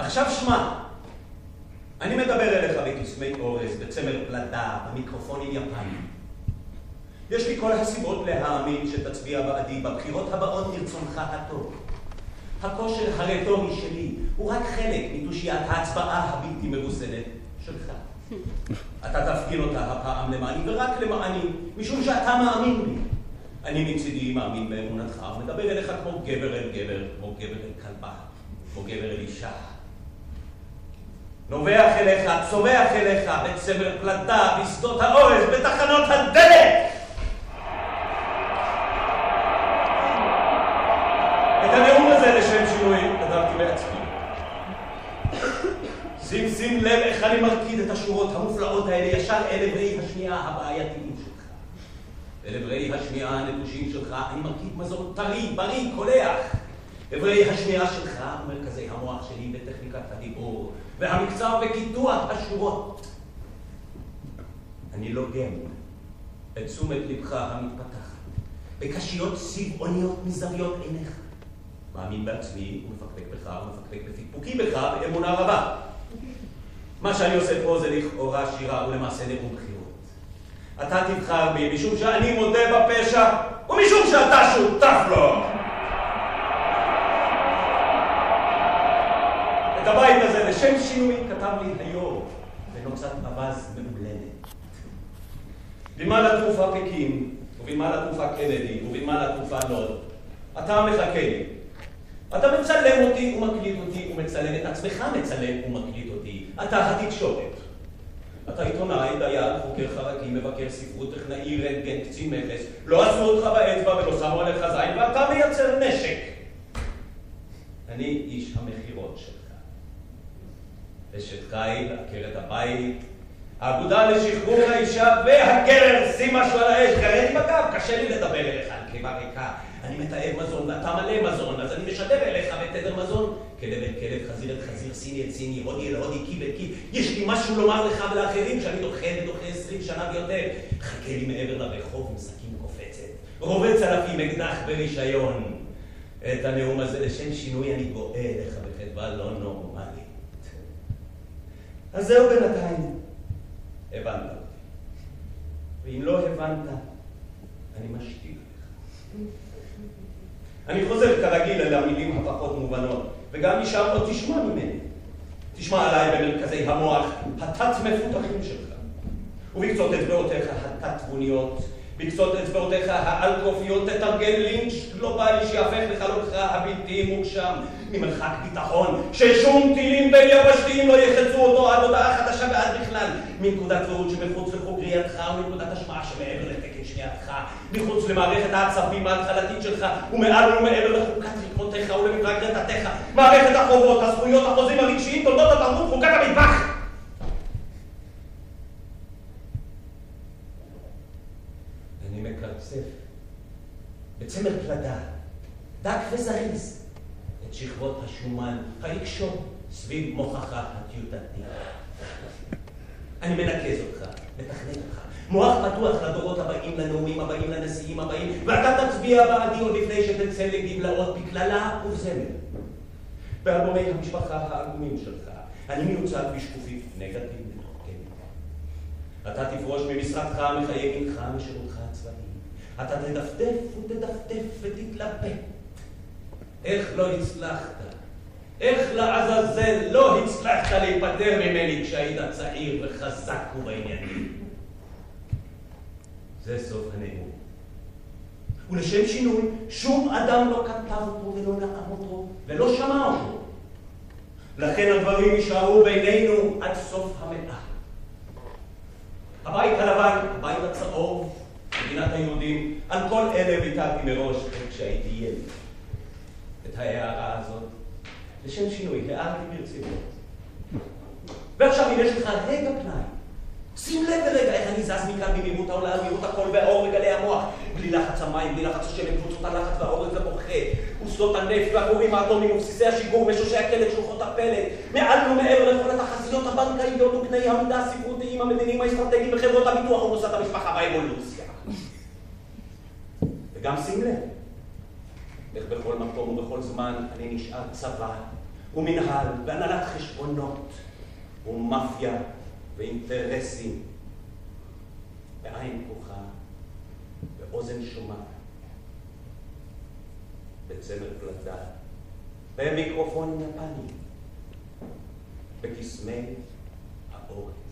עכשיו שמע, אני מדבר אליך בקסמי אורז, בצמר פלדה, במיקרופונים יפניים. יש לי כל הסיבות להאמין שתצביע בעדי בבחירות הבאות מרצונך הטוב. הכושר הרטורי שלי הוא רק חלק מתושיית ההצבעה הבלתי מרוסנת שלך. אתה תפגין אותה הפעם למעני ורק למעני, משום שאתה מאמין לי. אני מצידי מאמין באמונתך ומדבר אליך כמו גבר אל גבר, כמו גבר אל כלבה, כמו גבר אל אישה. נובח אליך, צורח אליך בצמר פלדה, בשדות האורז, בתחנות הדלק! את הנאום הזה לשם שינוי כתבתי בעצמי. שים לב איך אני מרקיד את השורות המופלאות האלה ישר אל עברי השמיעה הבעייתיים שלך. אל עברי השמיעה הנטושים שלך אני מרקיד מזון טרי, בריא, קולח. עברי השמיעה שלך ומרכזי המוח שלי בטכניקת הדיבור והמקצר וקיטוח השורות. אני לוגם את תשומת לבך המתפתחת בקשיות צבעוניות מזוויות עיניך. מאמין בעצמי ומפקפק בך ומפקפק בפקפוקי בך באמונה רבה. מה שאני עושה פה זה לכאורה שירה ולמעשה נאום בחירות. אתה תבחר בי משום שאני מודה בפשע ומשום שאתה שותף לו. את הבית הזה לשם שינוי כתב לי היום בנוצת אבז מעולנת. במה לתרופה פקין ובמה לתרופה קנדי ובמה לתרופה לוד. אתה מחכה לי. אתה מצלם אותי ומקליט אותי ומצלם את עצמך מצלם ומקליט אותי. אתה התקשורת. אתה עיתונאי, דיין, חוקר חרקים, מבקר ספרות, טכנאי, רנטגן, קצין מכס. לא עשו אותך באצבע ולא שמו עליך זין ואתה מייצר נשק. אני איש המחירות שלך. אשת חיל, עקרת הבית, האגודה לשחרור האישה והגרר, שים משהו על האש, גררתי בגב, קשה לי לדבר אליך על קיבה ריקה. אני מתאב מזון ואתה מלא מזון, אז אני משדר אליך בתדר מזון. כלב אל כלב, חזיר אל חזיר, סיני אל סיני, הודי אל הודי, קיב אל קיב. יש לי משהו לומר לך ולאחרים שאני דוחה 20 שנה ויותר. חכה לי מעבר לרחוב עם סכין קופצת. רובץ אלפים, אקדח ברישיון. את הנאום הזה לשם שינוי אני גואה אליך בחדווה לא נורמלית. אז זהו בינתיים. הבנת אותי. ואם לא הבנת, אני משתיק לך. אני חוזר כרגיל אל המילים הפחות מובנות, וגם משם עוד תשמע ממני. תשמע עליי במרכזי המוח התת-מפותחים שלך, ובקצות אצבעותיך התת-תבוניות, בקצות אצבעותיך האלקופיות תתרגל לינץ' גלובלי שיהפך לחלוקך הבלתי מוגשם ממרחק ביטחון, ששום טילים בין יבשתיים לא יחצו אותו עד הודעה חדשה ועד בכלל, מנקודת ראות שמחוץ לחוג ראייתך ומנקודת השמעה שמעבר לתקן שמיעתך, מחוץ למערכת העצבים ההתחלתית שלך ומעל ומעבר לחוקת רקמותיך ולמברק רטתך, מערכת החובות, הזכויות, החוזים הרגשיים, תולדות התרבות, חוקת המטבח. אני מקרצף בצמר פלדה, דק וזריז, את שכבות השומן הרגשות סביב מוחך הטיוטתי. אני מנקז אותך, מתכנן אותך, מוח פתוח לדורות הבאים, לנאומים הבאים, לנשיאים הבאים, ואתה תצביע בעדי עוד לפני שתצא לגבלאות בקללה ובזמר. באלבומי המשפחה העגומים שלך, אני מיוצג בשקופית נגטיבית. אתה תפרוש ממשרדך, מחיי גינך, משירותך הצבאי. אתה תדפדף ותדפדף ותתלבט. איך לא הצלחת? איך לעזאזל לא הצלחת להיפטר ממני כשהיית צעיר וחזק ובעניינים? זה סוף הנאום. ולשם שינוי, שום אדם לא כתב אותו ולא נאם אותו ולא שמע אותו. לכן הדברים יישארו בינינו עד סוף המאה. הבית הלבן, הבית הצהוב, מדינת היהודים, על כל אלה ויתרתי מראש כשהייתי ילד. את ההערה הזאת, לשם שינוי, הערתי ברצינות. ועכשיו אם יש לך רגע פנאי, שים לב לרגע איך אני זז מכאן במהירות העולה, במהירות הקול והאור וגלי המוח, בלי לחץ המים, בלי לחץ השמן, קבוצות הלחץ והאורז ובוכה, ושדות הנפט והכורים האטומיים ובסיסי השיגור, משושי הקלט, שלוחות הפלט, מעל ומעבר לכל התחזיות הבנקאיות וקני המידה הספרותיים, המדיניים, האסטרטגיים וחברות הביטוח ומוסד המשפחה והאבולוציה. וגם שים לב, איך בכל מקום ובכל זמן אני נשאר צבא, ומנהל והנהלת חשבונות ומאפיה ואינטרסים, בעין פקוחה, באוזן שומעת, בצמר פלדה, במיקרופונים יפניים, בקסמי האורן.